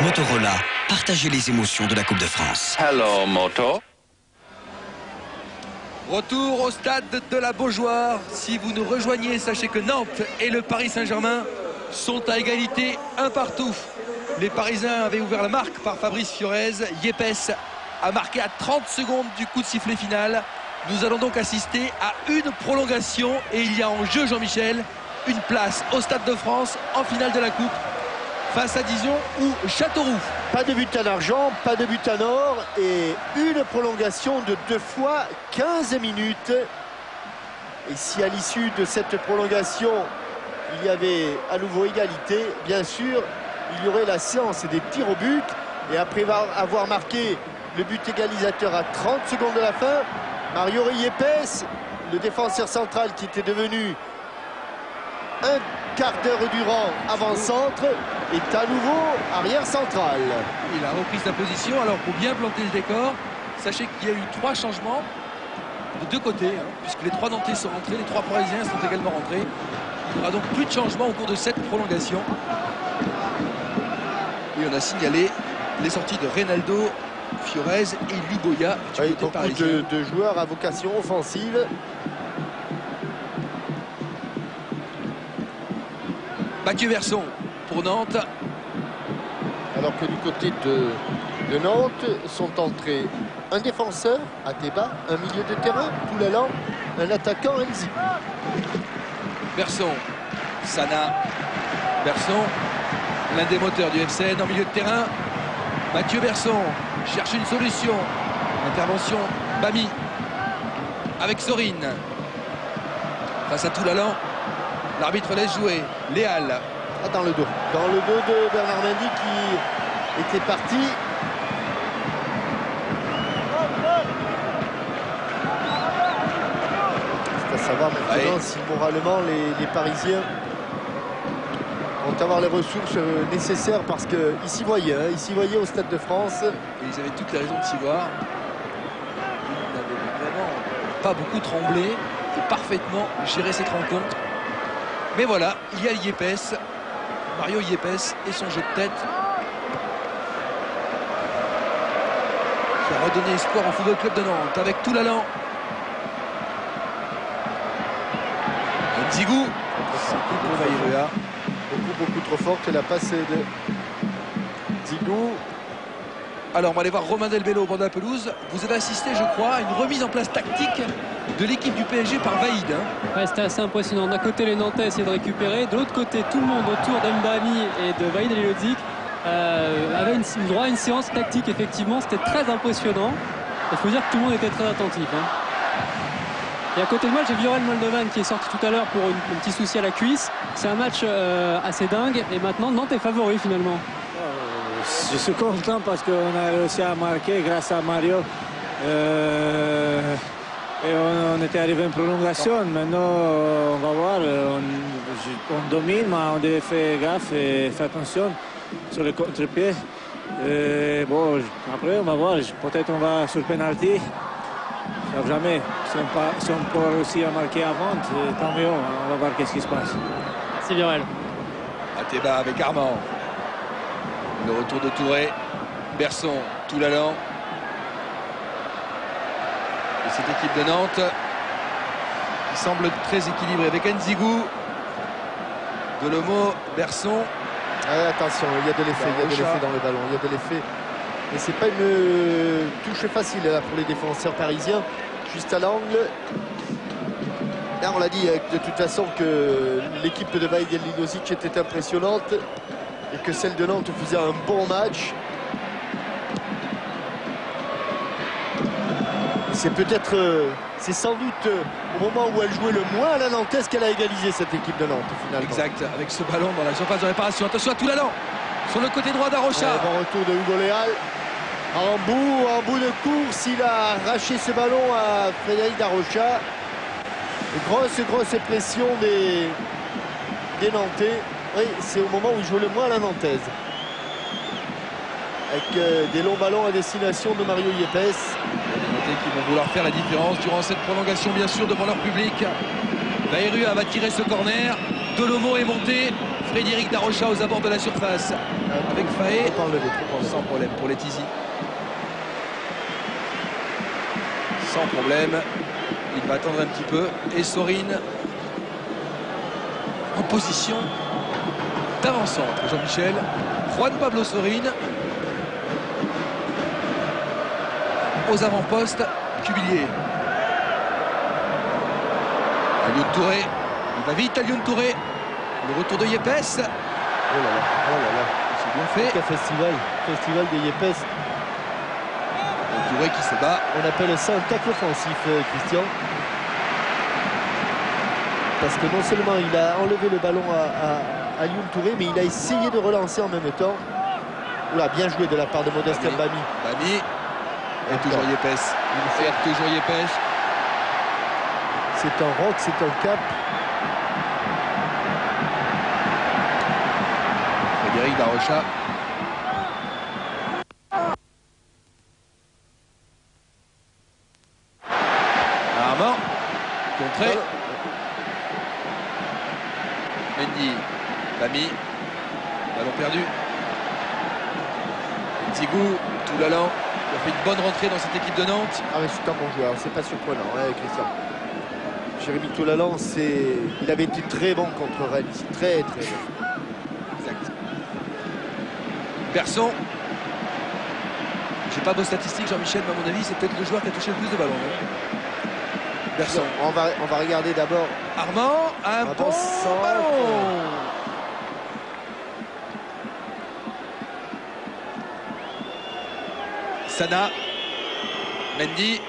Avec Motorola, partagez les émotions de la Coupe de France. Hello, Moto. Retour au stade de la Beaujoire. Si vous nous rejoignez, sachez que Nantes et le Paris Saint-Germain sont à égalité, un partout. Les Parisiens avaient ouvert la marque par Fabrice Fiorez. Yepes a marqué à 30 secondes du coup de sifflet final. Nous allons donc assister à une prolongation et il y a en jeu, Jean-Michel, une place au Stade de France en finale de la Coupe face à Dijon ou Châteauroux. Pas de but en argent, pas de but en or et une prolongation de 2 fois 15 minutes. Et si à l'issue de cette prolongation, il y avait à nouveau égalité, bien sûr, il y aurait la séance des tirs au but. Et après avoir marqué le but égalisateur à 30 secondes de la fin, Mario Yepes, le défenseur central qui était devenu un quart d'heure durant avant-centre, est à nouveau arrière central. Il a repris sa position. Alors pour bien planter le décor, sachez qu'il y a eu 3 changements de 2 côtés, puisque les 3 Nantais sont rentrés, les 3 Parisiens sont également rentrés. Il n'y aura donc plus de changements au cours de cette prolongation. Et on a signalé les sorties de Reynaldo, Fiorez et Luboya. Oui, beaucoup de joueurs à vocation offensive. Mathieu Berson pour Nantes. Alors que du côté de Nantes sont entrés un défenseur, Ateba, un milieu de terrain, Toulalan, un attaquant, Enzi. Berson, Sana, Berson, l'un des moteurs du FCN en milieu de terrain. Mathieu Berson cherche une solution. Intervention Bami avec Sorine. Face à Toulalan, l'arbitre laisse jouer. Léal. Ah, dans le dos. Dans le dos de Bernard Mendy qui était parti. C'est à savoir maintenant si moralement les Parisiens vont avoir les ressources nécessaires parce qu'ils s'y voyaient, au Stade de France. Et ils avaient toutes les raisons de s'y voir. Ils n'avaient vraiment pas beaucoup tremblé et parfaitement géré cette rencontre. Mais voilà, il y a Yepes, Mario Yepes et son jeu de tête qui a redonné espoir au Football Club de Nantes avec Toulalan. Nzigou, c'est tout pour Vairua. Beaucoup trop forte la passe de Nzigou. Alors on va aller voir Romain Delbello au bord de la pelouse. Vous avez assisté, je crois, à une remise en place tactique de l'équipe du PSG par Vaïd. Ouais, c'était assez impressionnant. D'un côté, les Nantais essayaient de récupérer. De l'autre côté, tout le monde autour d'Mbami et de Vaïd Eliodik avait droit à une séance tactique. Effectivement, c'était très impressionnant. Il faut dire que tout le monde était très attentif. Et à côté de moi, j'ai Viorel Moldovan qui est sorti tout à l'heure pour un petit souci à la cuisse. C'est un match assez dingue. Et maintenant, Nantes est favori finalement. Je suis content parce qu'on a réussi à marquer grâce à Mario. Et on était arrivé en prolongation. Maintenant, on va voir. On domine, mais on devait faire gaffe et faire attention sur le contre-pied. Bon, après, on va voir. Peut-être on va sur le penalty. Ça ne jamais. Si on peut réussir à marquer avant, tant mieux. On va voir qu'est-ce qui se passe. C'est Viorel. Ateba avec Armand. Le retour de Touré. Berson, Toulalan. Et cette équipe de Nantes qui semble très équilibrée avec Nzigou, Delomo, Berson. Attention, il y a de l'effet, dans le ballon, il y a de l'effet. Et c'est pas une touche facile là, pour les défenseurs parisiens, juste à l'angle. Là, on l'a dit de toute façon que l'équipe de Vaïd Eliodik était impressionnante et que celle de Nantes faisait un bon match. C'est peut-être, c'est sans doute au moment où elle jouait le moins à la Nantaise qu'elle a égalisé cette équipe de Nantes finalement. Exact, avec ce ballon dans la surface de réparation. Attention à Toulalan sur le côté droit d'Arocha. Bon retour de Hugo Léal. En bout de course, il a arraché ce ballon à Frédéric Darocha. Grosse pression des Nantais. Oui, c'est au moment où il joue le moins à la Nantaise. Avec des longs ballons à destination de Mario Yepes. Les Nantais qui vont vouloir faire la différence durant cette prolongation, bien sûr, devant leur public. Vairua va tirer ce corner. Delomo est monté. Frédéric Darocha aux abords de la surface. Avec Faé. Trop enlevé, trop enlevé. Sans problème pour Letizy. Sans problème. Il va attendre un petit peu. Et Sorine en position d'avant-centre. Jean-Michel. Juan Pablo Sorine. Aux avant-postes. Cuvillier. Alioune Touré. Il va vite, Alioune Touré. Le retour de Yepes. Oh là là, oh là là. C'est bien fait. Quel festival de Yepes. Touré qui se bat. On appelle ça un tacle offensif, Christian. Parce que non seulement il a enlevé le ballon à Alioune Touré, mais il a essayé de relancer en même temps. Oula, bien joué de la part de Modeste Mbami. Mbami. Et toujours Yepes. Et toujours Yepes. C'est un rock, c'est un cap. Frédéric Darocha. Armand. Contré. Mendy. Mbami. Ballon perdu. Zigou. Toulalan. Il a fait une bonne rentrée dans cette équipe de Nantes. Ah mais c'est un bon joueur, c'est pas surprenant, hein, Christian. Jérémy Toulalan, il avait été très bon contre Rennes, très très bon. Exact. Berson. J'ai pas vos statistiques, Jean-Michel, mais à mon avis, c'est peut-être le joueur qui a touché le plus de ballons. Berson. On va regarder d'abord. Armand, un bon centre. ballon. Sana. Mendy.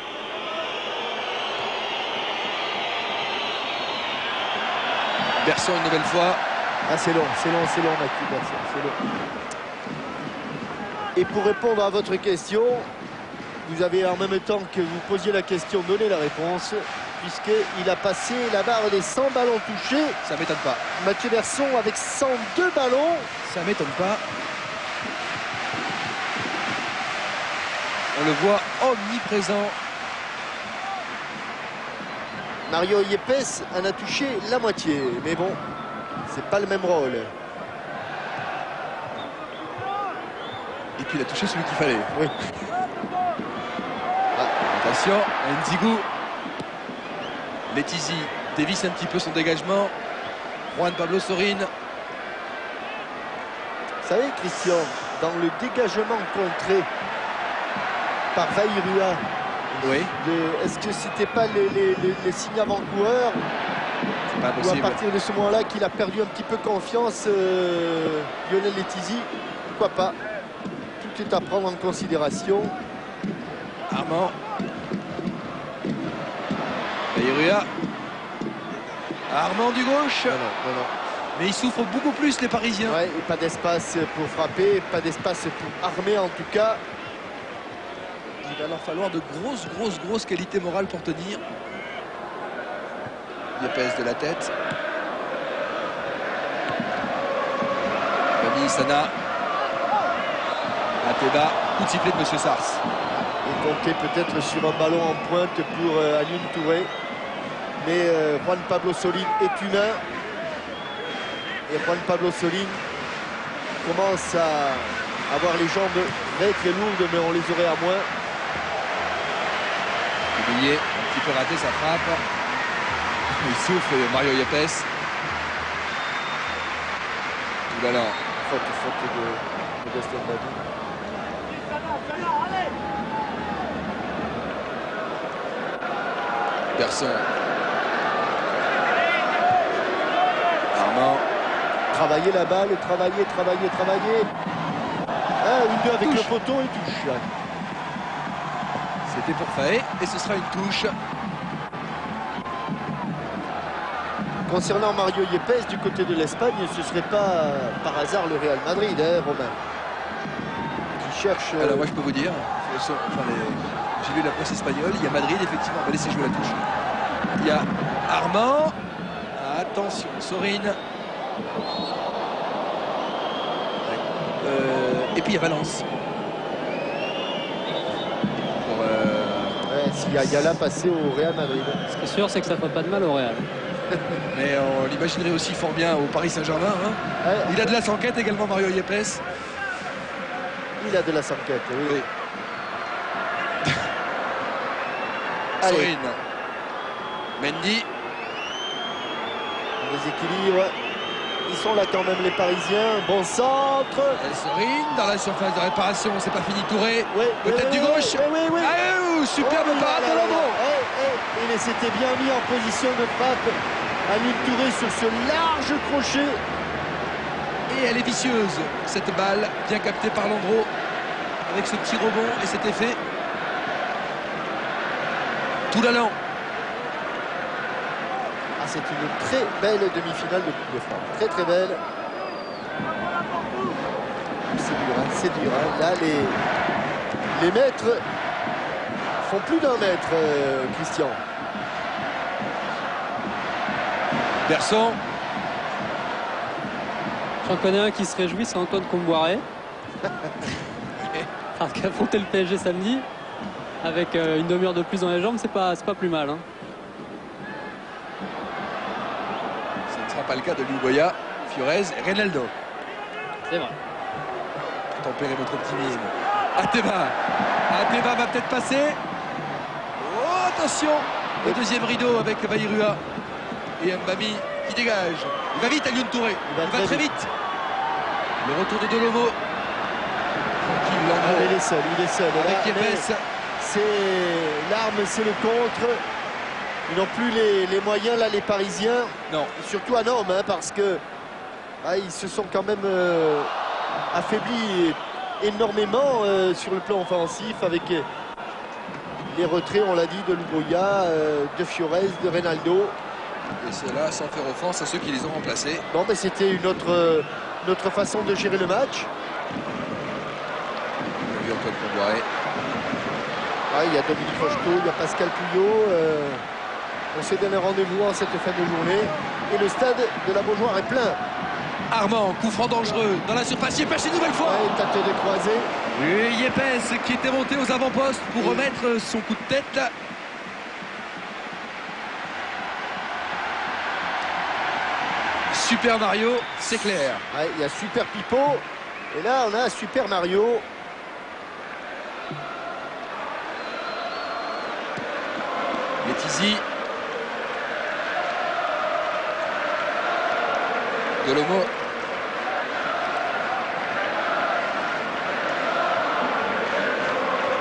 Berson une nouvelle fois. Ah c'est long, Mathieu Berson, c'est long. Et pour répondre à votre question, vous avez en même temps que vous posiez la question donné la réponse, puisqu'il a passé la barre des 100 ballons touchés. Ça m'étonne pas. Mathieu Berson avec 102 ballons. Ça m'étonne pas. On le voit omniprésent. Mario Yepes en a touché la moitié, mais bon, c'est pas le même rôle. Et puis il a touché celui qu'il fallait. Oui. Attention, Nzigou. Letizy dévisse un petit peu son dégagement. Juan Pablo Sorine. Vous savez, Christian, dans le dégagement contré par Vairua, Oui. Est-ce que c'était pas les signes avant-coureurs Pas ou à possible. partir de ce moment-là qu'il a perdu un petit peu confiance, Lionel Letizy? Pourquoi pas? Tout est à prendre en considération. Armand. Vairua. Armand du gauche. Non. Mais ils souffrent beaucoup plus les Parisiens. Ouais, et pas d'espace pour frapper, pas d'espace pour armer en tout cas. Il va leur falloir de grosses qualités morales pour tenir. Yepes de la tête. Mbami, Sana. Ateba. Coup de sifflet de M. Sars. Et compter peut-être sur un ballon en pointe pour Alioune Touré. Mais Juan Pablo Sorine est humain. Et Juan Pablo Sorine commence à avoir les jambes très lourdes, mais on les aurait à moins. Cuvillier, qui peut rater sa frappe. Il souffle Mario Yepes. Toulalan. Faute de Modeste Mbami. Berson. Armand. Travailler la balle, travailler. Ah, une deux avec Touche. le poteau et touche. C'était pour Faé et ce sera une touche. Concernant Mario Yepes, du côté de l'Espagne, ce ne serait pas par hasard le Real Madrid, hein, Romain, qui cherche... Alors moi je peux vous dire, j'ai lu la presse espagnole, il y a Madrid effectivement, on va laisser jouer la touche. Il y a Armand, attention, Sorine. Et puis il y a Valence. S'il y a Gala passé au Real Madrid. Ce qui est sûr, c'est que ça ne fait pas de mal au Real. Mais on l'imaginerait aussi fort bien au Paris Saint-Germain. Hein. Ouais, Il a de la sanquette également, Mario Yepes. il a de la sanquette, oui. Oui. Allez, Sorin. Mendy. déséquilibre. Ils sont là quand même, les Parisiens. Bon centre. Sorin dans la surface de réparation. C'est pas fini. Touré. Oui, Peut-être du gauche. Oui. Ah, superbe Oh, parade de Landreau. Il s'était bien mis en position de frappe. Amine Touré sur ce large crochet. Et elle est vicieuse, cette balle, bien captée par Landreau, avec ce petit rebond et cet effet. Toulalan. Ah, c'est une très belle demi-finale de Coupe de France. Très très belle. C'est dur. Hein. Là, les mètres font plus d'un mètre, Christian. Berson. J'en connais un qui se réjouit, c'est Antoine Comboiré. Qui a affronté le PSG samedi. Avec une demi-heure de plus dans les jambes, c'est pas plus mal. Hein. Ce ne sera pas le cas de Louboya, Fiorez et Reynaldo. C'est vrai. Tempérer notre optimisme. Ateba va peut-être passer. Oh, attention. Le deuxième rideau avec Bayrua et Mbami qui dégage. Il va vite, Alioune Touré. Il va très vite. Le retour de Delomo. Il est seul. Avec Yepes. C'est l'arme, c'est le contre. Ils n'ont plus les moyens, là, les Parisiens. Non. Et surtout un homme, hein, parce que ils se sont quand même affaiblis énormément sur le plan offensif avec les retraits, on l'a dit, de Louboya, de Fiorez, de Reynaldo. Et cela sans faire offense à ceux qui les ont remplacés. Bon, mais c'était une autre façon de gérer le match. On a vu Antoine Comboiré. Il y a Dominique Rocheteau, il y a Pascal Puyot. On s'est donné rendez-vous en cette fin de journée. Et le stade de la Beaujoire est plein. Armand, coup franc dangereux dans la surface. Yepes une nouvelle fois. Tâte de croisée. Et Yepes qui était monté aux avant-postes pour remettre son coup de tête. Là. Super Mario, c'est clair. Il y a Super Pipo. Et là, on a Super Mario. Letizy. Delomo.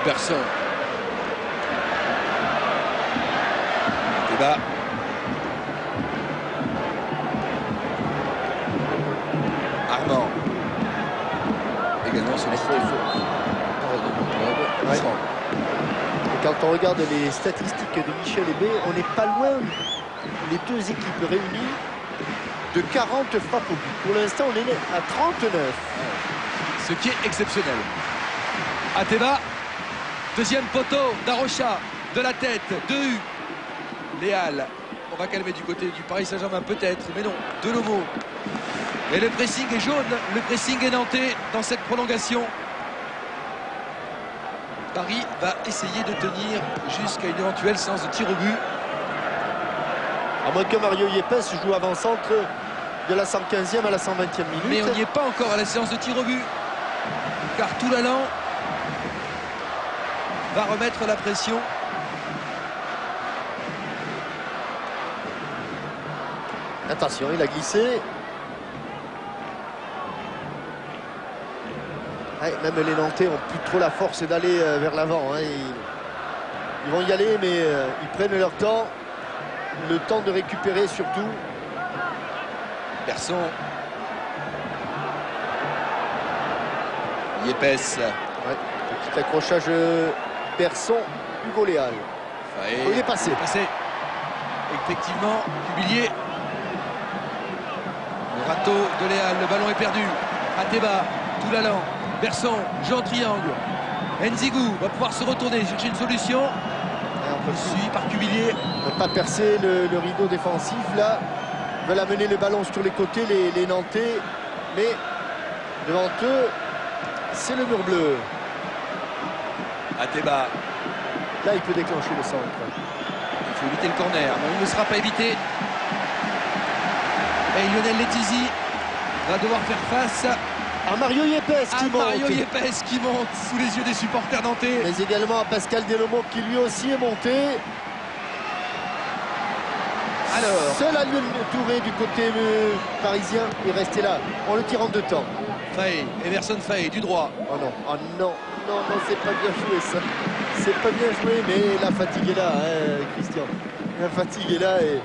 Berson. Débat. Armand. Également sollicité. Ouais. Et quand on regarde les statistiques de Michel Hébé, on n'est pas loin, les deux équipes réunies, de 40 frappes au but. Pour l'instant, on est à 39. Ce qui est exceptionnel. Ateba. Deuxième poteau d'Arocha. De la tête. De U. Léal. On va calmer du côté du Paris Saint-Germain peut-être. Mais non. Delomo. Et le pressing est jaune. Le pressing est nantais dans cette prolongation. Paris va essayer de tenir jusqu'à une éventuelle séance de tir au but. À moins que Mario Yepes joue avant-centre de la 115e à la 120e minute. Mais on n'y est pas encore à la séance de tir au but. Car Toulalan va remettre la pression. Attention, il a glissé. Même les Nantais n'ont plus trop la force d'aller vers l'avant. Ils vont y aller, mais ils prennent leur temps. Le temps de récupérer surtout. Berson. Yepes. Petit accrochage Berson, Hugo Léal. Il est passé. Effectivement, Cubillier. Le râteau de Léal, le ballon est perdu. Ateba, Toulalan, Berson, jeu en triangle. Nzigou va pouvoir se retourner, chercher une solution. Suivi par Cubillier. On ne peut pas percer le rideau défensif là. Ils veulent amener le ballon sur les côtés, les Nantais. Mais devant eux, c'est le mur bleu. Ateba. Là, il peut déclencher le centre. Il faut éviter le corner. Non, il ne sera pas évité. Et Lionel Letizy va devoir faire face À Mario Yepes qui monte. Mario Yepes qui monte sous les yeux des supporters nantais. Mais également à Pascal Delomo qui lui aussi est monté. Alors, Seul à Lionel Touré du côté parisien est resté là. On le tire en 2 temps. Faye, Emerson Faye du droit. Oh non, oh non, non, non, c'est pas bien joué ça. C'est pas bien joué, mais la fatigue est là, hein, Christian. La fatigue est là et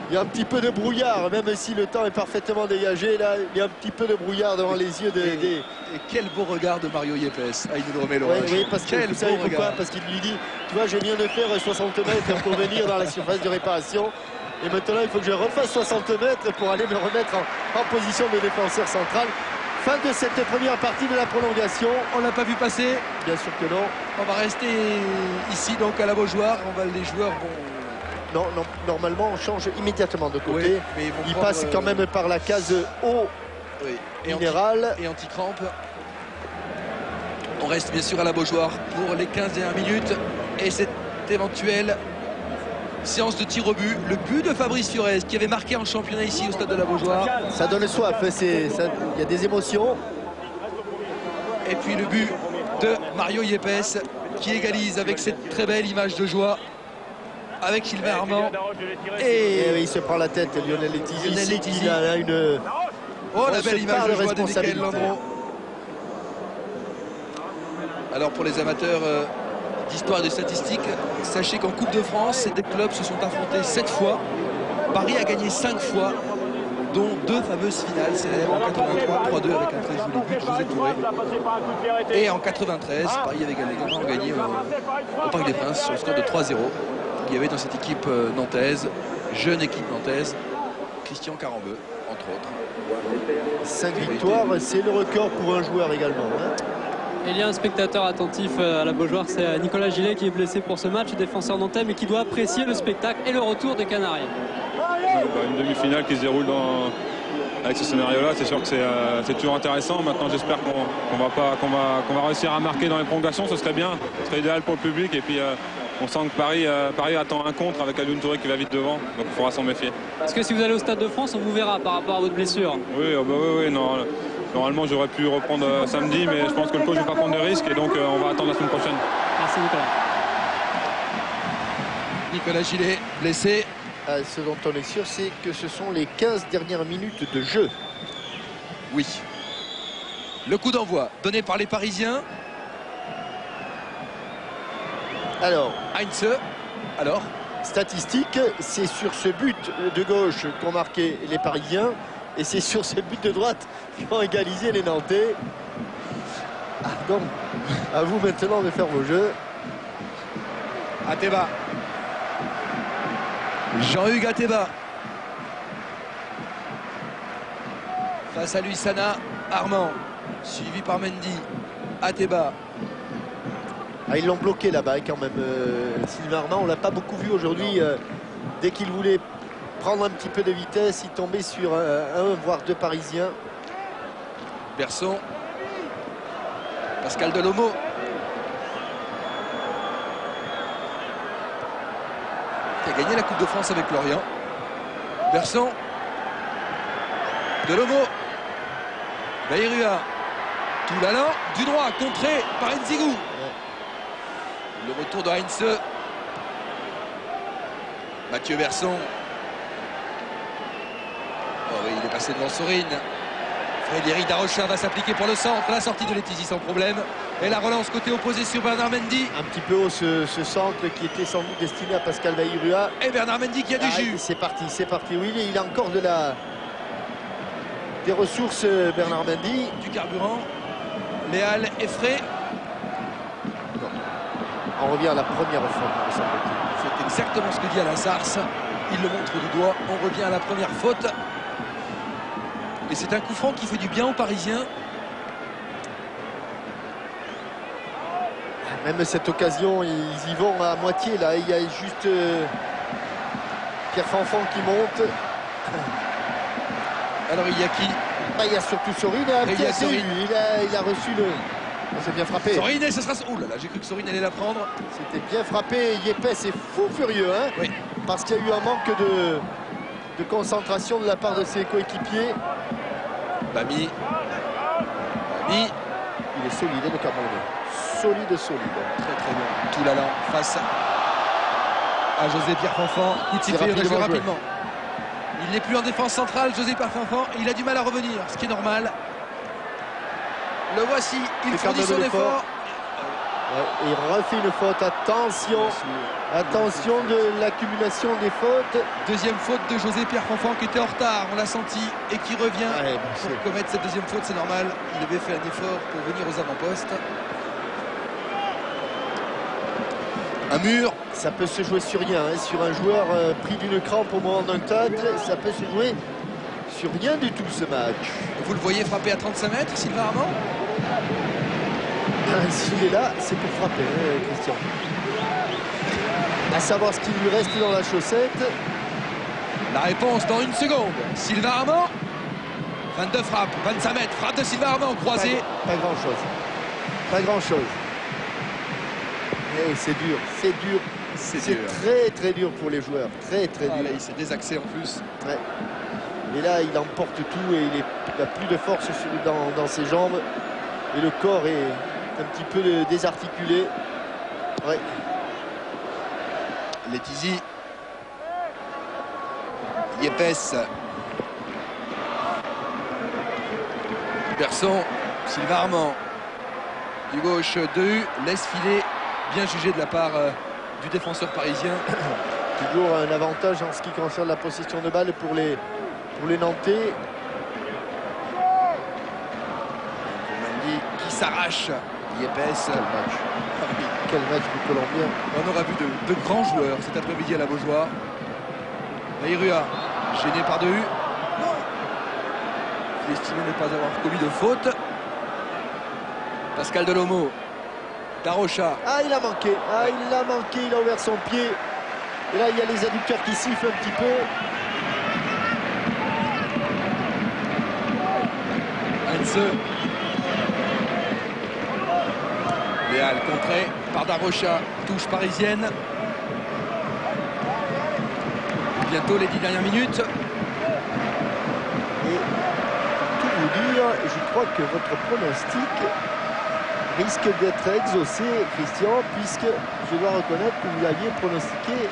il y a un petit peu de brouillard, même si le temps est parfaitement dégagé. Là, il y a un petit peu de brouillard devant les yeux des... Et quel beau regard de Mario Yepes. Ah, il nous le remet Oui, l'orage. oui, parce que Quel vous savez beau pourquoi? regard. Parce qu'il lui dit, tu vois, je viens de faire 60 mètres pour venir dans la surface de réparation. Et maintenant, il faut que je refasse 60 mètres pour aller me remettre en position de défenseur central. Fin de cette première partie de la prolongation. On l'a pas vu passer. Bien sûr que non. On va rester ici donc à la Beaujoire. Les joueurs vont. Non, non, normalement, on change immédiatement de côté. Oui, mais ils vont Il prendre, passe quand même par la case eau oui, minérale. et anti-crampe. On reste bien sûr à la Beaujoire pour les 15 dernières minutes. Et cette éventuelle séance de tir au but. Le but de Fabrice Fiorez qui avait marqué en championnat ici au stade de la Beaujoire. Ça donne soif. Il y a des émotions. Et puis le but de Mario Yepes qui égalise avec cette très belle image de joie avec Sylvain Armand. Et oui, il se prend la tête, Lionel Letizy. Lionel Ici, Letizy. il a une... Oh, la On se belle image parle de joie de Michael responsabilité. Landreau. Alors pour les amateurs d'histoire et de statistiques, sachez qu'en Coupe de France, ces deux clubs se sont affrontés 7 fois. Paris a gagné 5 fois, dont 2 fameuses finales célèbres en 83, 3-2 avec un très joli but de José Touré. Et en 93, Paris avait également gagné au Parc des Princes sur le score de 3-0. Il y avait dans cette équipe nantaise, jeune équipe nantaise, Christian Carambeu, entre autres. 5 victoires, c'est le record pour un joueur également. Hein. Et il y a un spectateur attentif à la Beaujoire, c'est Nicolas Gillet qui est blessé pour ce match, défenseur nantais, mais qui doit apprécier le spectacle et le retour des Canaries. Une demi-finale qui se déroule avec ce scénario-là, c'est sûr que c'est toujours intéressant. Maintenant, j'espère qu'on va réussir à marquer dans les prolongations, ce serait bien, ce serait idéal pour le public. Et puis, on sent que Paris attend un contre avec Alioune Touré qui va vite devant, donc il faudra s'en méfier. Est-ce que si vous allez au Stade de France, on vous verra par rapport à votre blessure? Oui, oui, non. Normalement, j'aurais pu reprendre samedi, mais je pense que le coach ne veut pas prendre de risques et donc on va attendre la semaine prochaine. Merci Nicolas. Nicolas Gillet, blessé. Ce dont on est sûr, c'est que ce sont les 15 dernières minutes de jeu. Oui. Le coup d'envoi donné par les Parisiens. Alors, Heinze. Alors, statistique, c'est sur ce but de gauche qu'ont marqué les Parisiens et c'est sur ce but de droite qu'ont égalisé les Nantais. Donc, à vous maintenant de faire vos jeux. Ateba. Jean-Hugues Ateba. Face à lui, Sana. Armand. Suivi par Mendy. Ateba. Ah, ils l'ont bloqué là-bas quand même, Sylvain Armand. On l'a pas beaucoup vu aujourd'hui. Dès qu'il voulait prendre un petit peu de vitesse, il tombait sur un voire 2 Parisiens. Berson. Pascal Delomo. Qui a gagné la Coupe de France avec Lorient. Berson. Delomo. Bayrua. Toulalan. Du droit, contré par Nzigou. Le retour de Heinze. Mathieu Berson. Oh oui, il est passé devant Sorine. Frédéric Darocha va s'appliquer pour le centre. La sortie de Letizy sans problème. Et la relance côté opposé sur Bernard Mendy. Un petit peu haut ce centre qui était sans doute destiné à Pascal Bayrua. Et Bernard Mendy qui a du jus. C'est parti, c'est parti. Oui, il a encore des ressources, Bernard Mendy. Du carburant. Léal et frais. On revient à la première faute. C'est exactement ce que dit Alain Sars. Il le montre du doigt. On revient à la première faute. Et c'est un coup franc qui fait du bien aux Parisiens. Même cette occasion, ils y vont à moitié. Là, il y a juste Pierre Fanfan qui monte. Alors il y a qui? Il y a surtout Sorine. Il y a Sorine. Il a reçu le... C'est bien frappé. Sorine, et ce sera... Ouh là là, j'ai cru que Sorine allait la prendre. C'était bien frappé. Yepes est fou furieux. Hein, oui. Parce qu'il y a eu un manque de concentration de la part de ses coéquipiers. Bami. Il est solide, le Camerounais. Solide. Très très bien. Toulalan face à José Pierre Fanfan. Coup de sifflet, il joue rapidement. Il n'est plus en défense centrale, José Pierre Fanfan. Il a du mal à revenir, ce qui est normal. Le voici, il fournit son effort. Ouais, il refait une faute. Attention de l'accumulation des fautes. Deuxième faute de José Pierre Fanfan qui était en retard, on l'a senti, et qui revient pour commettre cette deuxième faute. C'est normal, il devait faire un effort pour venir aux avant-postes. Un mur. Ça peut se jouer sur rien, hein, sur un joueur pris d'une crampe au moment d'un tacle. Ça peut se jouer sur rien du tout ce match. Vous le voyez frapper à 35 mètres, Sylvain Armand? S'il est là, c'est pour frapper, Christian. À savoir ce qu'il lui reste dans la chaussette. La réponse dans une seconde. Sylvain Armand. 22 frappes, 25 mètres. Frappe de Sylvain Armand croisé. Pas grand-chose. Pas grand-chose. C'est dur, c'est dur. C'est très très dur pour les joueurs. Très dur. Là, il s'est désaxé en plus. Ouais. Et là, il emporte tout et il n'a plus de force dans ses jambes. Et le corps est un petit peu désarticulé. Ouais. Letizy. Yepes. Berson. Sylvain Armand. Du gauche, Dehu. Laisse filer. Bien jugé de la part du défenseur parisien. Toujours un avantage en ce qui concerne la possession de balle pour les Nantais. Mendy qui s'arrache. Yepes. Quel match du Colombien. On aura vu de grands joueurs cet après-midi à la Beaujoire. Bayrua, gêné par Dehu. Il estimait ne pas avoir commis de faute. Pascal Delomo. Darocha. Il a manqué. Il a ouvert son pied. Et là, il y a les adducteurs qui sifflent un petit peu. Heinze. Léal contré par Darocha. Touche parisienne. Bientôt les 10 dernières minutes. Et pour tout vous dire, je crois que votre pronostic risque d'être exaucé, Christian, puisque je dois reconnaître que vous aviez pronostiqué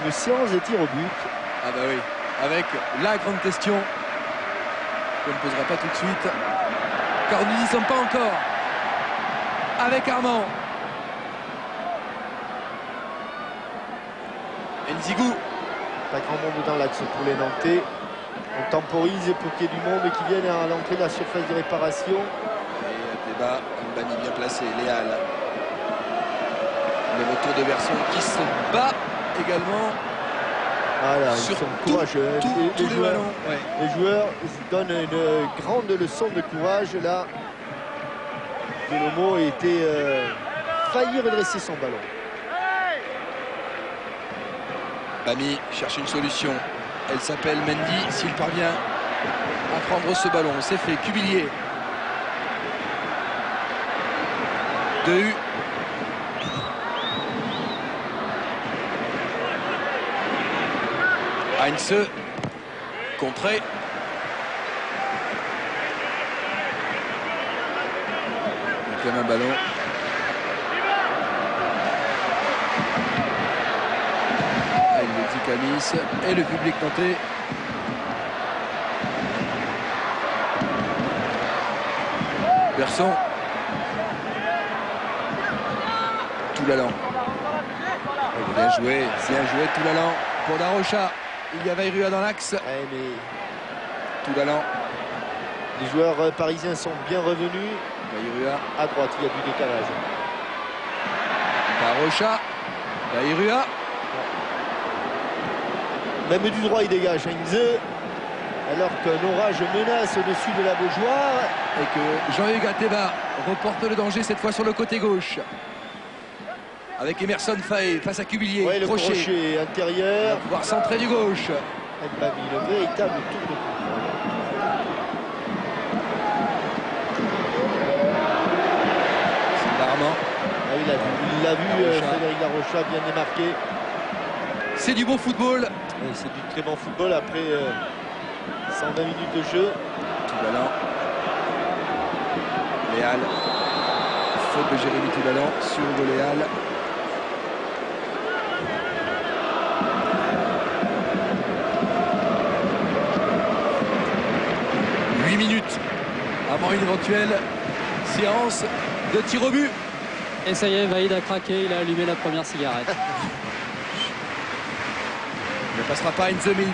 une séance de tir au but. Ah bah oui, avec la grande question qu'on ne posera pas tout de suite, car nous n'y sommes pas encore. Avec Armand. Nzigou. Pas grand monde dans l'axe pour les Nantais. On temporise pour qu'il y ait du monde qui vienne à l'entrée de la surface de réparation. Et débat, Mbani bien placé, Léal. Le retour de Berson qui se bat également. Voilà, sur ils sont courageux. tous les ballons. Ouais. Les joueurs donnent une grande leçon de courage. Là, Delomo était failli redresser son ballon. Bami cherche une solution. Elle s'appelle Mendy. S'il parvient à prendre ce ballon, c'est fait. Cubillier. Dehu. Heinze. Contré. Il réclame un ballon. Il le dit Camis et le public nantais. Berson. Toulalan. Bien joué Toulalan pour Darocha. Il y a Bayrua dans l'axe. Ouais, mais Toulalan. les joueurs parisiens sont bien revenus. Bayrua. À droite, il y a du décalage. Darocha. Bayrua. Même du droit, il dégage Heinze. Alors qu'un orage menace au-dessus de la Beaujoire. Et que Jean-Hugues Ateba reporte le danger cette fois sur le côté gauche. Avec Emerson Faé face à Cubillier. Ouais, le crochet intérieur. Il va pouvoir centrer du gauche. Mbami, le véritable tour de contrôle. C'est Armand. Il l'a vu, Frédéric Darocha bien démarqué. C'est du bon football. Oui, c'est du très bon football après 120 minutes de jeu. Toulalan. Léal. Faute de Jérémy Toulalan sur Hugo Léal. Minutes avant une éventuelle séance de tir au but. Et ça y est, Vaïd a craqué, il a allumé la première cigarette. Il ne passera pas Heinze, mais il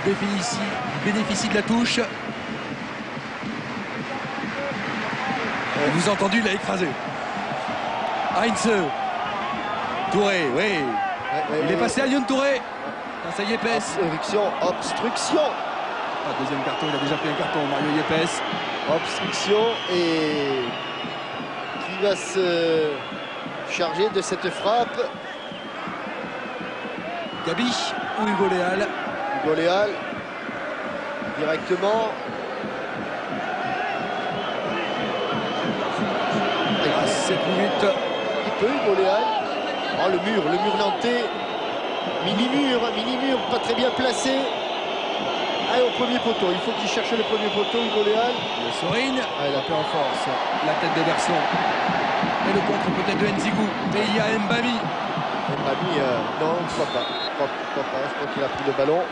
bénéficie de la touche. Vous avez entendu, il l'a écrasé. Heinze. Touré, oui. Il est passé à Lyon Touré. Ça y est, Yepes. Obstruction. Deuxième carton, il a déjà pris un carton, Mario Yepes. Obstruction et qui va se charger de cette frappe. Gabi ou Hugo Léal. Hugo Léal directement. Il reste 7 minutes. Il peut Hugo Léal. Oh, le mur nantais. Mini-mur, pas très bien placé. Ah, au premier poteau, il faut qu'il cherche le premier poteau, Hugo Léal. Le Sorine, il a peu en force. La tête de Berson. Et le contre peut-être de Nzigou. Et il y a Mbami. Mbami, non, je crois pas. Je crois qu'il a pris le ballon.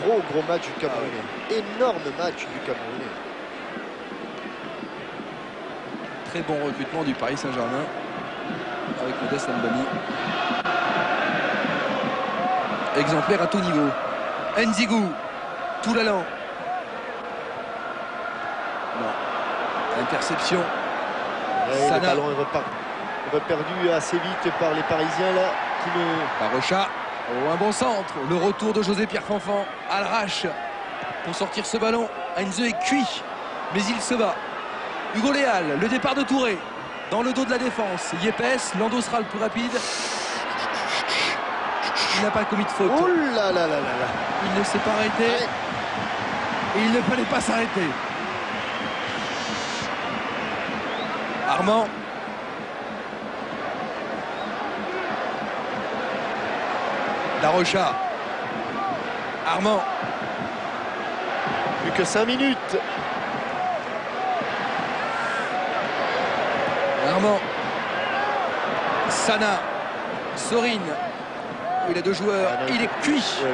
Gros match du Camerounais. Énorme match du Camerounais. Très bon recrutement du Paris Saint-Germain. Avec Modeste Mbami. Exemplaire à tout niveau. Nzigou. Toulalan. Non. Interception. Le ballon est perdu assez vite par les Parisiens là. Barocha. Oh, un bon centre. Le retour de José-Pierre Fanfan à l'arrache pour sortir ce ballon. Heinze est cuit, mais il se bat. Hugo Léal, le départ de Touré dans le dos de la défense. Yepes, Lando sera le plus rapide. Il n'a pas commis de faute. Oh là là là là. Il ne s'est pas arrêté. Ouais. Et il ne fallait pas s'arrêter. Armand. Darocha. Armand. Plus que 5 minutes. Armand. Sana. Sorine. Il a deux joueurs. Ah non, il est cuit. Ouais,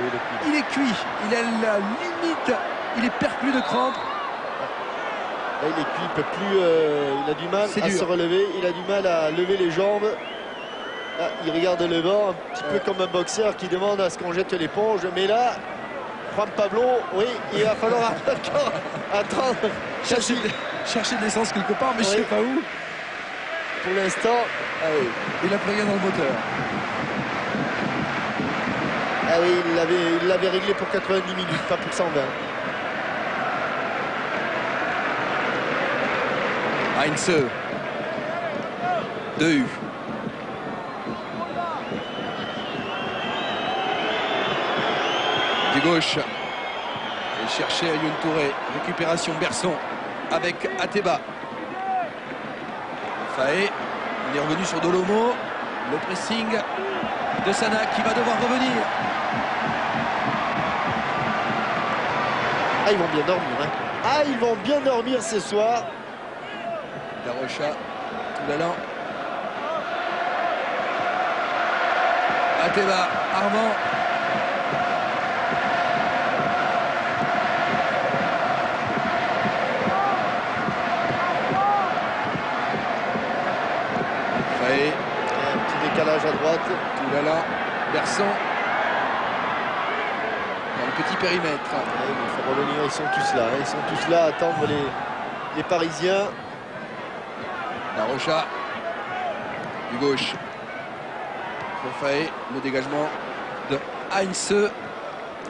il est cuit. Il a la limite. Il est perclus de crampes. Là, il est cuit, il peut plus. Il a du mal à dur. se relever. Il a du mal à lever les jambes. Là, il regarde le vent, un petit peu comme un boxeur qui demande à ce qu'on jette l'éponge. Mais là, Juan Pablo, oui, il va falloir encore attendre. Chercher de l'essence quelque part, mais je sais pas où. Pour l'instant, Il a plus rien dans le moteur. ah oui, il l'avait réglé pour 90 minutes, pas pour 120. Heinze. De U. Du gauche. Et chercher Lyon Touré. Récupération Berson avec Ateba. Faé. Il est revenu sur Dolomo. Le pressing de Sana qui va devoir revenir. Ah, ils vont bien dormir, hein. Ah, ils vont bien dormir ce soir. Darocha, Toulalan. Ateba, Armand. Faé, Un petit décalage à droite. Toulalan, Berson. Dans le petit périmètre. Ouais, il faut revenir, ils sont tous là. Hein. Ils sont tous là à attendre les Parisiens. Darocha, du gauche. Faé, le dégagement de Heinze.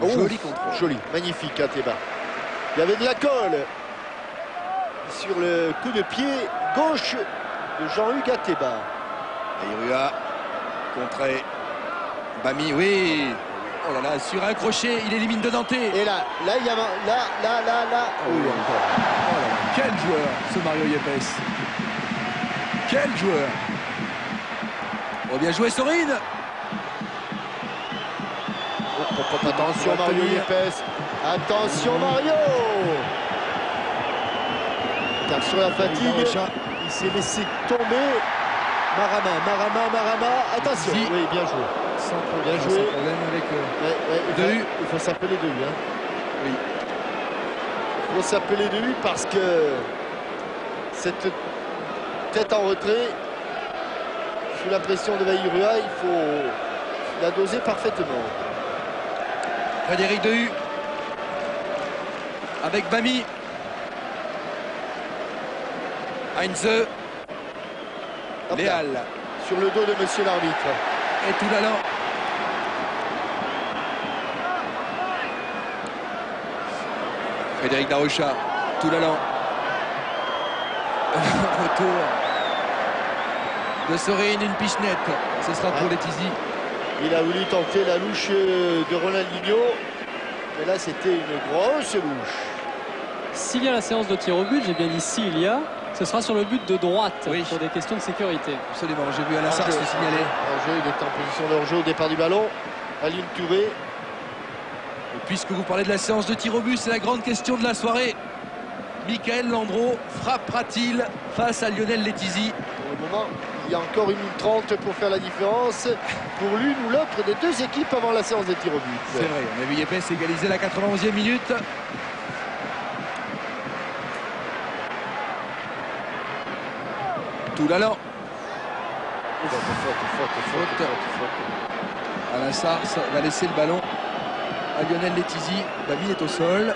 Joli contrôle. Joli, magnifique Ateba. Il y avait de la colle sur le coup de pied gauche de Jean-Hugues Ateba. Ayrua, contré. Bami, oui. Oh là là, sur un crochet, il élimine de Nantais. Et là, il y a là. Oh, Oui, encore. Oh là là, quel joueur, ce Mario Yepes. Quel joueur. Oh, bien joué, Sorine. Attention Mario Yepes. Attention Mario. Car sur la fatigue, il s'est laissé tomber. Marama. Attention. Si. Oui, bien joué. Bien joué. Sans problème avec Ouais, il faut s'appeler de hein. Oui. Il faut s'appeler de parce que cette tête en retrait, sous la pression de Vairua, il faut la doser parfaitement. Frédéric Dehu avec Bami. Heinze. Léal. Sur le dos de monsieur l'arbitre. Et Toulalan. Frédéric Darocha. Toulalan. Retour de Sorine, une pichenette. Ce sera pour Letizy. Il a voulu tenter la louche de Ronaldinho. Mais là, c'était une grosse louche. S'il y a la séance de tir au but, j'ai bien dit s'il y a, ce sera sur le but de droite, Oui. pour des questions de sécurité. Absolument, j'ai vu Alain Sars le signaler. Hors-jeu, il est en position de hors-jeu au départ du ballon. Aline Touré. Et puisque vous parlez de la séance de tir au but, c'est la grande question de la soirée. Michael Landreau frappera-t-il face à Lionel Letizy? Pour le moment, il y a encore 1 minute 30 pour faire la différence pour l'une ou l'autre des deux équipes avant la séance de tir au but. C'est vrai, on a vu Yepes égaliser la 91e minute. Toulalan. Faute. Alain Sars va laisser le ballon à Lionel Letizy. Bami est au sol.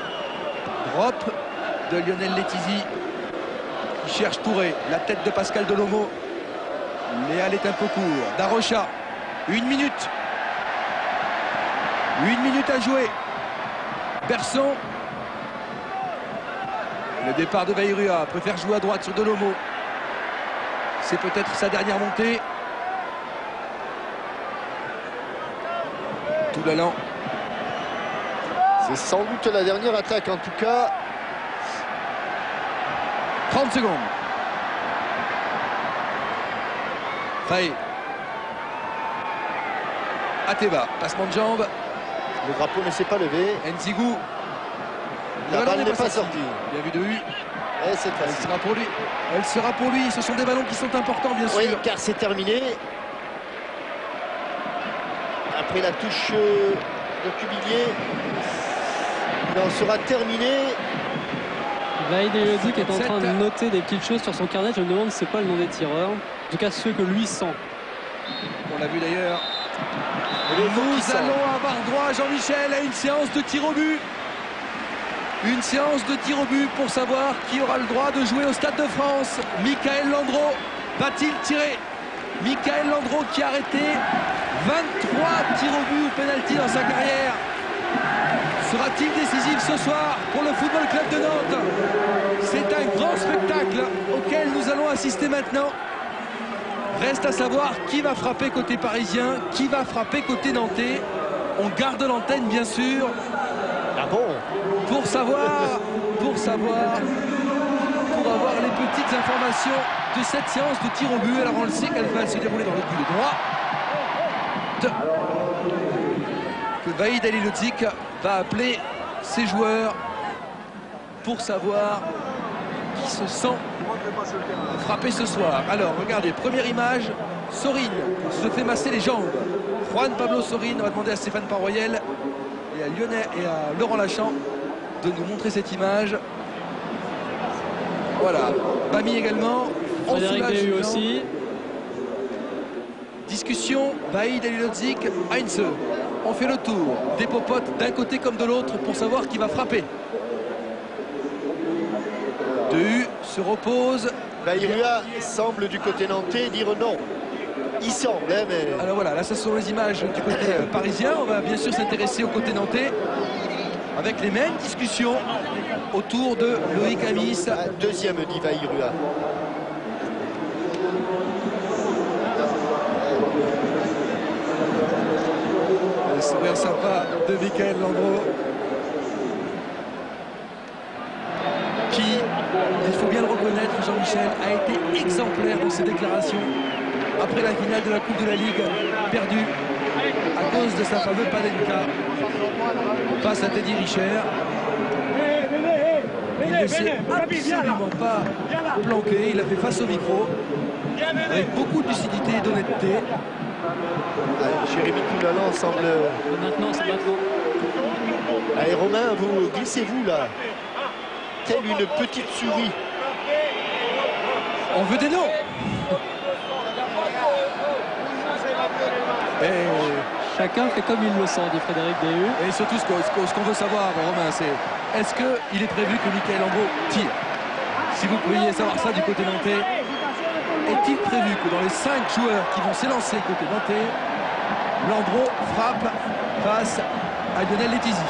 Drop de Lionel Letizy qui cherche Touré. La tête de Pascal Delomo. Léal est un peu court. Darocha. 1 minute. 1 minute à jouer. Berson. Le départ de Vairua. Préfère jouer à droite sur Delomo. C'est peut-être sa dernière montée. Toulalan. C'est sans doute la dernière attaque en tout cas. 30 secondes. Faye. Ateba. Passement de jambe. Le drapeau ne s'est pas levé. Nzigou. La balle n'est pas sortie. Bien vu de Hu. Et c'est Elle facile. sera pour lui. Elle sera pour lui. Ce sont des ballons qui sont importants, bien Oui, sûr. car c'est terminé. Après la touche de Cubillier, il en sera terminé. Vaïd Eliodik est en train de 57. noter des petites choses sur son carnet. Je me demande si c'est pas le nom des tireurs. En tout cas, ceux que lui sent. On l'a vu d'ailleurs. Et le faux qui Nous sort. allons avoir droit, Jean-Michel, à une séance de tir au but. Une séance de tir au but pour savoir qui aura le droit de jouer au Stade de France. Michael Landreau va-t-il tirer? Michael Landreau qui a arrêté 23 tirs au but ou pénalty dans sa carrière. Sera-t-il décisif ce soir pour le Football Club de Nantes? C'est un grand spectacle auquel nous allons assister maintenant. Reste à savoir qui va frapper côté parisien, qui va frapper côté nantais. On garde l'antenne bien sûr Ah bon? pour avoir les petites informations de cette séance de tir au but. Alors on le sait qu'elle va se dérouler dans le but droit. Que Vaïd Halilhodžić va appeler ses joueurs pour savoir qui se sent frapper ce soir. Alors regardez, première image, Sorine se fait masser les jambes. Juan Pablo Sorine, on va demander à Stéphane Paroyel et à Laurent Lachamp de nous montrer cette image. Voilà, Bami également. On Frédéric soulage Dehu Julien. aussi. Discussion, Vaïd Halilhodžić, Heinze. On fait le tour des popotes d'un côté comme de l'autre pour savoir qui va frapper. Dehu se repose. Vairua semble du côté nantais dire non. Il semble, hein, mais Alors voilà, là ce sont les images du côté parisien. On va bien sûr s'intéresser au côté nantais avec les mêmes discussions autour de Loïc Amis. deuxième dit Vairua. Le sourire sympa de Michael Landreau qui, il faut bien le reconnaître, Jean-Michel, a été exemplaire dans ses déclarations après la finale de la Coupe de la Ligue perdue à cause de sa fameuse Panenka face à Teddy Richer. Il ne s'est absolument pas planqué, il a fait face au micro avec beaucoup de lucidité et d'honnêteté. Jérémy Toulalan semble... Maintenant, c'est maintenant. Allez Romain, vous glissez-vous là, telle une petite souris. On veut des noms. Chacun fait comme il le sent, dit Frédéric Déhu. Et surtout, ce qu'on veut savoir, Romain, c'est est-ce qu'il est prévu que Michael Landreau tire? Si vous pouviez savoir ça du côté nantais, est-il prévu que dans les 5 joueurs qui vont s'élancer côté nantais, Landreau frappe face à Lionel Letizy?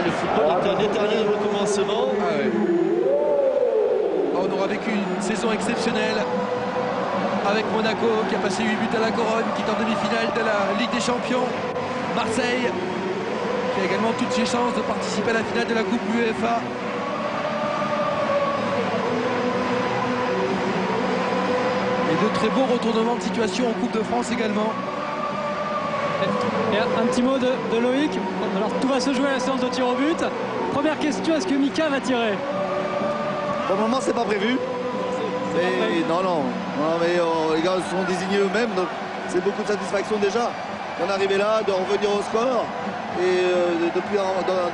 Le football est un éternel recommencement. Ah ouais. On aura vécu une saison exceptionnelle avec Monaco qui a passé 8 buts à la couronne, qui est en demi-finale de la Ligue des Champions. Marseille qui a également toutes ses chances de participer à la finale de la Coupe UEFA. Et de très beaux retournements de situation en Coupe de France également. Et un petit mot de Loïc. Alors tout va se jouer à la séance de tir au but. Première question, est-ce que Mika va tirer? Pour le moment, c'est pas prévu. Mais non, mais les gars se sont désignés eux-mêmes, donc c'est beaucoup de satisfaction déjà d'en arriver là, de revenir au score et depuis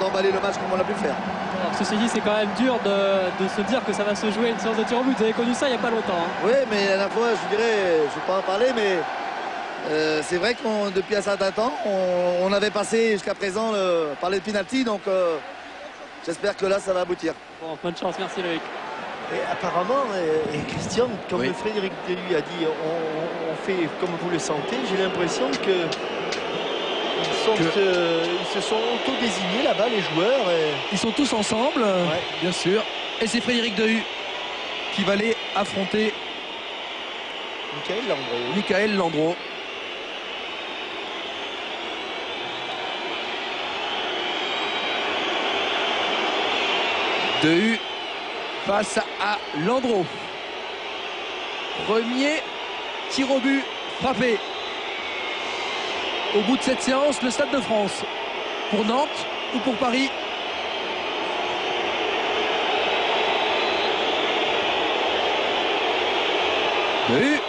d'emballer le match comme on l'a pu le faire. Alors, ceci dit, c'est quand même dur de se dire que ça va se jouer une séance de tir au but. Vous avez connu ça il n'y a pas longtemps. Hein. Oui, mais la dernière fois, je dirais, je ne vais pas en parler, mais c'est vrai que depuis un certain temps, on avait passé jusqu'à présent par les penalty, donc j'espère que là, ça va aboutir. Bon, bonne chance, merci Loïc. Et apparemment, et Christian, comme Oui. Frédéric Déhu a dit, on fait comme vous le sentez. J'ai l'impression que ils se sont auto-désignés là-bas, les joueurs. Et... Ils sont tous ensemble, bien sûr. Et c'est Frédéric Dehu qui va aller affronter Michael Landreau. Dehu face à Landreau. Premier tir au but frappé. Au bout de cette séance, le Stade de France. Pour Nantes ou pour Paris? Dehu.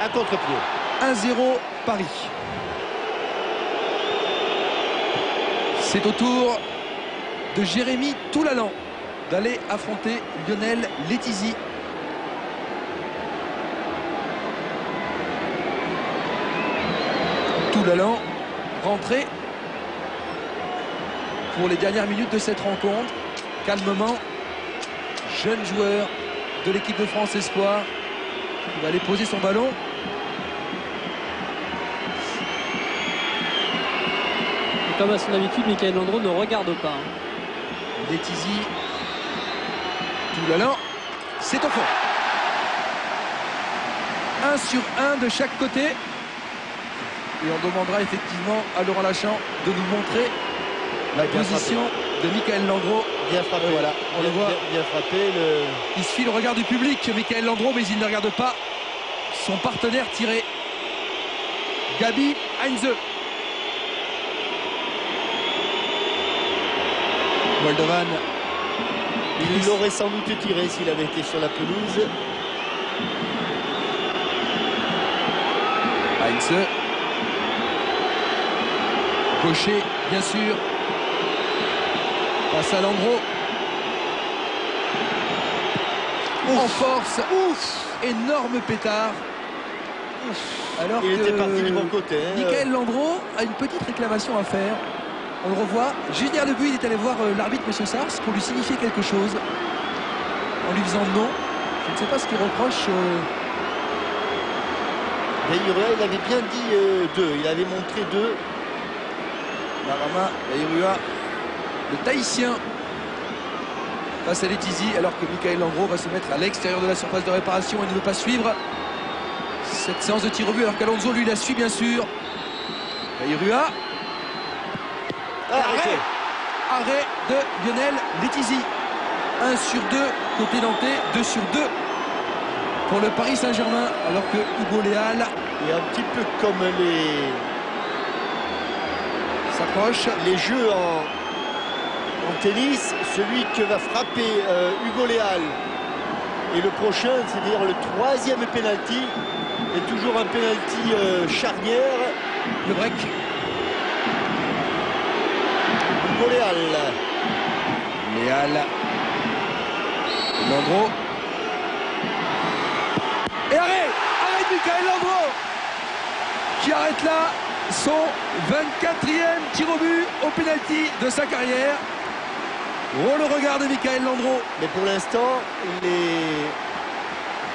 Un contre-pied. 1-0 Paris. C'est au tour de Jérémy Toulalan d'aller affronter Lionel Letizy. Toulalan rentré pour les dernières minutes de cette rencontre. Calmement, jeune joueur de l'équipe de France Espoir qui va aller poser son ballon. Et comme à son habitude, Michael Landreau ne regarde pas. Letizy, Toulalan, c'est au fond. 1 sur 1 de chaque côté. Et on demandera effectivement à Laurent Lachamp de nous montrer la position de Michael Landreau. Bien frappé, Voilà, on le voit. Bien frappé. Il suit le regard du public, Michael Landreau, mais il ne regarde pas son partenaire tiré. Gabi Heinze. Moldovan. Il aurait sans doute tiré s'il avait été sur la pelouse. Heinze. Gaucher, bien sûr. Passe à Landreau. En force. Ouf. Énorme pétard. Alors Il que était parti du bon côté. Hein. Michael Landreau a une petite réclamation à faire. On le revoit. Juste derrière le but, il est allé voir l'arbitre, M. Sars, pour lui signifier quelque chose. En lui disant non. Je ne sais pas ce qu'il reproche. Daïrua, il avait bien dit 2. Il avait montré 2. Marama Daïrua, le Tahitien, face à Letizy, alors que Michael Landreau va se mettre à l'extérieur de la surface de réparation et ne veut pas suivre cette séance de tir au but, alors qu'Alonso lui la suit bien sûr. Daïrua. Arrêt de Lionel Letizy. 1 sur 2 côté nantais, 2 sur 2 pour le Paris Saint-Germain, alors que Hugo Léal Et un petit peu comme s'approche. les jeux en tennis, celui que va frapper Hugo Léal et le prochain, c'est-à-dire le troisième penalty, est toujours un penalty charnière. Le break. Hugo Léal. Léal. Landreau. Et arrêt Michael Landreau qui arrête là son 24e tir au but au pénalty de sa carrière. Oh, le regard de Michael Landreau. Mais pour l'instant, les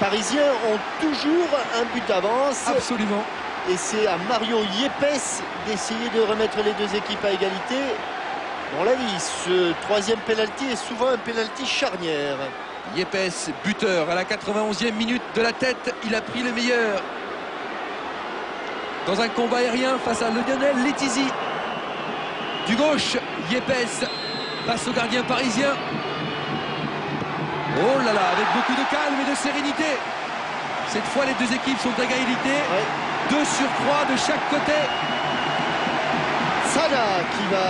Parisiens ont toujours un but d'avance. Absolument. Et c'est à Mario Yepes d'essayer de remettre les deux équipes à égalité. On l'a dit, ce troisième penalty est souvent un penalty charnière. Yepes, buteur à la 91e minute de la tête. Il a pris le meilleur dans un combat aérien face à Lionel Letizy. Du gauche, Yepes passe au gardien parisien. Oh là là, avec beaucoup de calme et de sérénité. Cette fois, les deux équipes sont à égalité. Ouais. 2 sur 3 de chaque côté. Sana qui va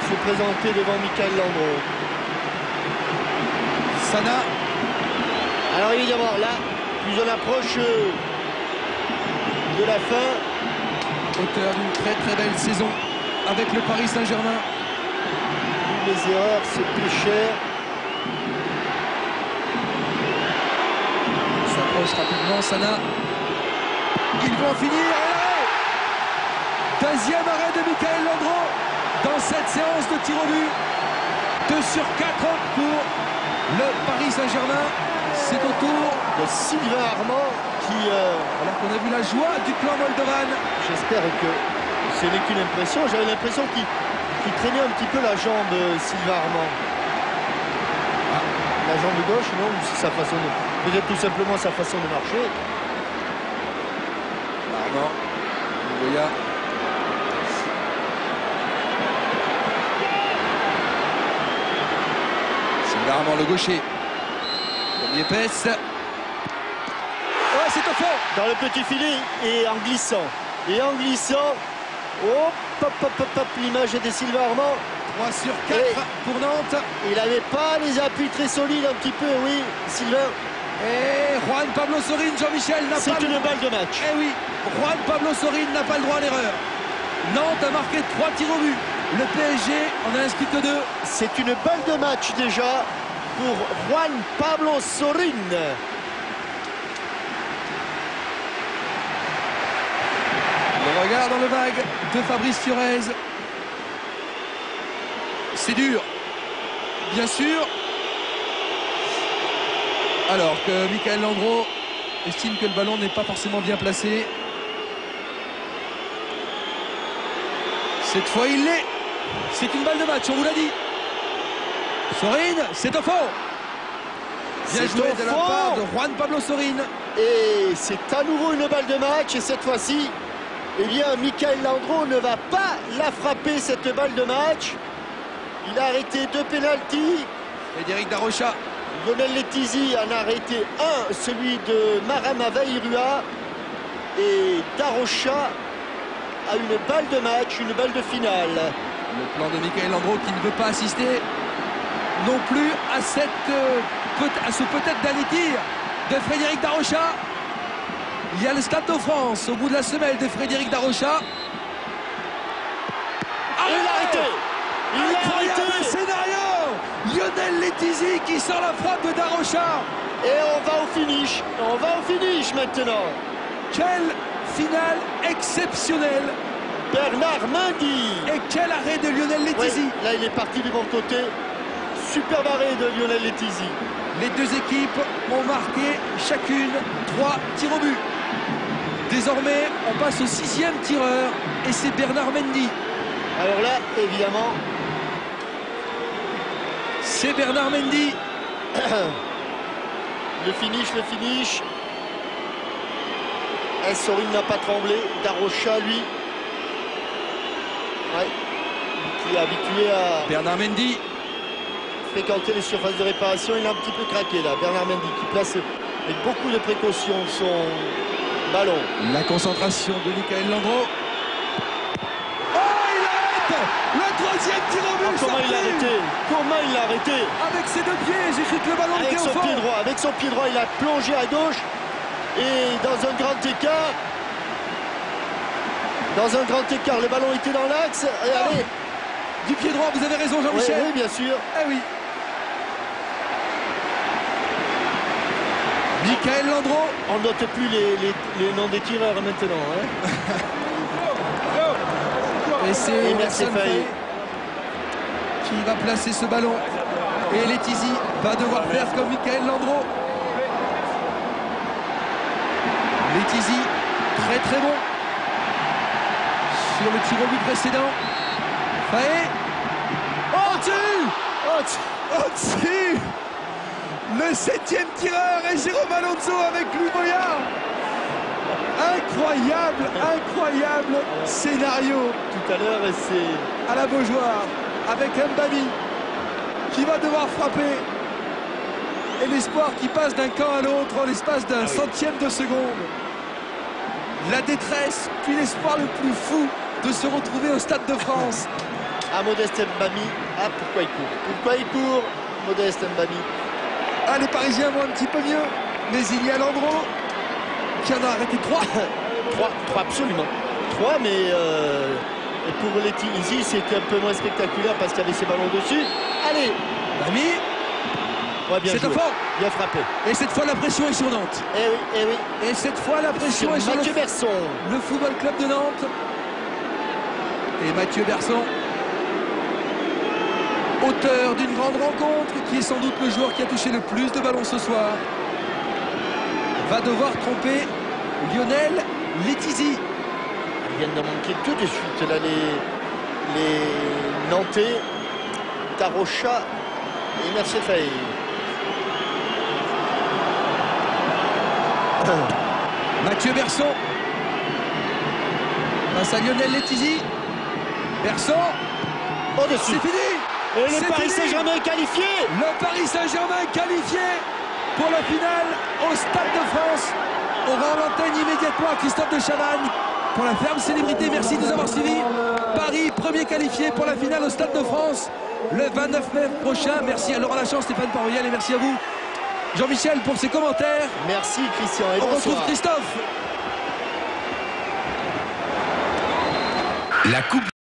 se présenter devant Michael Landreau. Sana. Alors évidemment, là, plus on approche de la fin. Auteur d'une très très belle saison avec le Paris Saint-Germain. Les erreurs, c'est plus cher. Il s'approche rapidement, Sana. Ils vont en finir. Deuxième arrêt de Michael Landreau dans cette séance de tir au but. 2 sur 4 pour le Paris Saint-Germain. C'est au tour De Sylvain Armand qui, alors qu'on a vu la joie du clan moldovan. j'espère que ce n'est qu'une impression. J'avais l'impression qu'il traînait un petit peu la jambe, Sylvain Armand. La jambe gauche, non, ou c'est sa façon de... Peut-être tout simplement sa façon de marcher. Armand, Goya. C'est Armand le gaucher. Yepes. Ouais, c'est au fond. Dans le petit filet et en glissant. Et en glissant, hop, hop, hop, hop, hop, l'image est de Sylvain Armand. 3 sur 4 Et pour Nantes. il n'avait pas les appuis très solides un petit peu, oui, Sylvain. Et Juan Pablo Sorin, Jean-Michel n'a pas C'est une balle de match. Eh oui, Juan Pablo Sorin n'a pas le droit à l'erreur. Nantes a marqué 3 tirs au but. Le PSG en a inscrit que 2. C'est une balle de match déjà pour Juan Pablo Sorin. Le regard dans le vague de Fabrice Fiorez. C'est dur, bien sûr. Alors que Michael Landreau estime que le ballon n'est pas forcément bien placé. Cette fois, il l'est. C'est une balle de match, on vous l'a dit. Sorin, c'est au fond. Bien C'est joué au de la fond. part de Juan Pablo Sorin. Et c'est à nouveau une balle de match. Et cette fois-ci, eh bien, Michael Landreau ne va pas la frapper, cette balle de match. Il a arrêté 2 pénaltys. Frédéric Darocha. Lionel Letizy en a arrêté un, celui de Marama Vairua. Et Darocha a une balle de match, une balle de finale. Le plan de Michael Landreau qui ne veut pas assister non plus à ce peut-être dernier tir de Frédéric Darocha. Il y a le Stade de France au bout de la semelle de Frédéric Darocha. Il l'a arrêté. Il l'a Incroyable arrêté. scénario. Lionel Letizy qui sort la frappe de Darocha. Et on va au finish. On va au finish maintenant. Quelle finale exceptionnelle. Bernard Mendy. Et quel arrêt de Lionel Oui, Letizy. là, il est parti du bon côté. Superbe arrêt de Lionel Letizy. Les deux équipes ont marqué chacune 3 tirs au but. Désormais, on passe au 6e tireur et c'est Bernard Mendy. Alors là, évidemment, C'est Bernard Mendy. le finish. Sorin n'a pas tremblé. Darocha, lui, ouais, qui est habitué à Bernard Mendy. fréquenter les surfaces de réparation, il a un petit peu craqué là. Bernard Mendy qui place avec beaucoup de précaution son ballon. La concentration de Michael Landreau. Oh, il arrête le troisième tir au but. Comment il l'a arrêté? Comment il l'a arrêté? Avec ses deux pieds, j'ai cru que le ballon Avec était au son fond. pied droit, avec son pied droit, il a plongé à gauche et dans un grand écart. Dans un grand écart, le ballon était dans l'axe. Et allez, Du pied droit, vous avez raison oui, Jean-Michel. oui, bien sûr. Eh oui. Michael Landreau. On ne note plus les noms des tireurs maintenant. Hein. Et c'est Et Emerson Faye. Faye qui va placer ce ballon. Et Letizy va devoir faire comme Michael Landreau. Letizy, très très bon. Sur le tir au but précédent. Faye. Au-dessus. Le 7e tireur est Jérôme Alonso avec Louis Boyard. Incroyable scénario Tout à l'heure, c'est à la Beaujoire avec Mbami qui va devoir frapper. Et l'espoir qui passe d'un camp à l'autre en l'espace d'un centième de seconde. La détresse, puis l'espoir le plus fou de se retrouver au Stade de France. Modeste Mbami. Ah, pourquoi il court? Pourquoi il court, Modeste Mbami? Ah, les Parisiens vont un petit peu mieux, mais il y a Landreau qui en a arrêté 3. 3, absolument. 3, mais et pour Letizy, c'était un peu moins spectaculaire parce qu'il y avait ses ballons dessus. Allez, Mbami, ouais, bien c'est joué. un fort. Bien frappé. Et cette fois, la pression est sur Nantes. Eh oui. Et cette fois, la pression Sur est sur Mathieu Berson. le Football Club de Nantes. Et Mathieu Berson, auteur d'une grande rencontre, qui est sans doute le joueur qui a touché le plus de ballons ce soir, va devoir tromper Lionel Letizy. Ils viennent d'en manquer tout de suite. Là, les Nantais, Tarocha et Mercier Faye. Mathieu Berson face à Lionel Letizy. Berson, Au-dessus. c'est fini. Et C'est le Paris fini. Saint-Germain est qualifié. Le Paris Saint-Germain qualifié pour la finale au Stade de France. On rend l'antenne immédiatement à Christophe de Chavannes pour la ferme célébrité. Merci de nous avoir suivis. Paris, premier qualifié pour la finale au Stade de France le 29 mai prochain. Merci à Laurent Lachance, Stéphane Parviel et merci à vous, Jean-Michel, pour ses commentaires. Merci Christian et On bonsoir. retrouve Christophe. La Coupe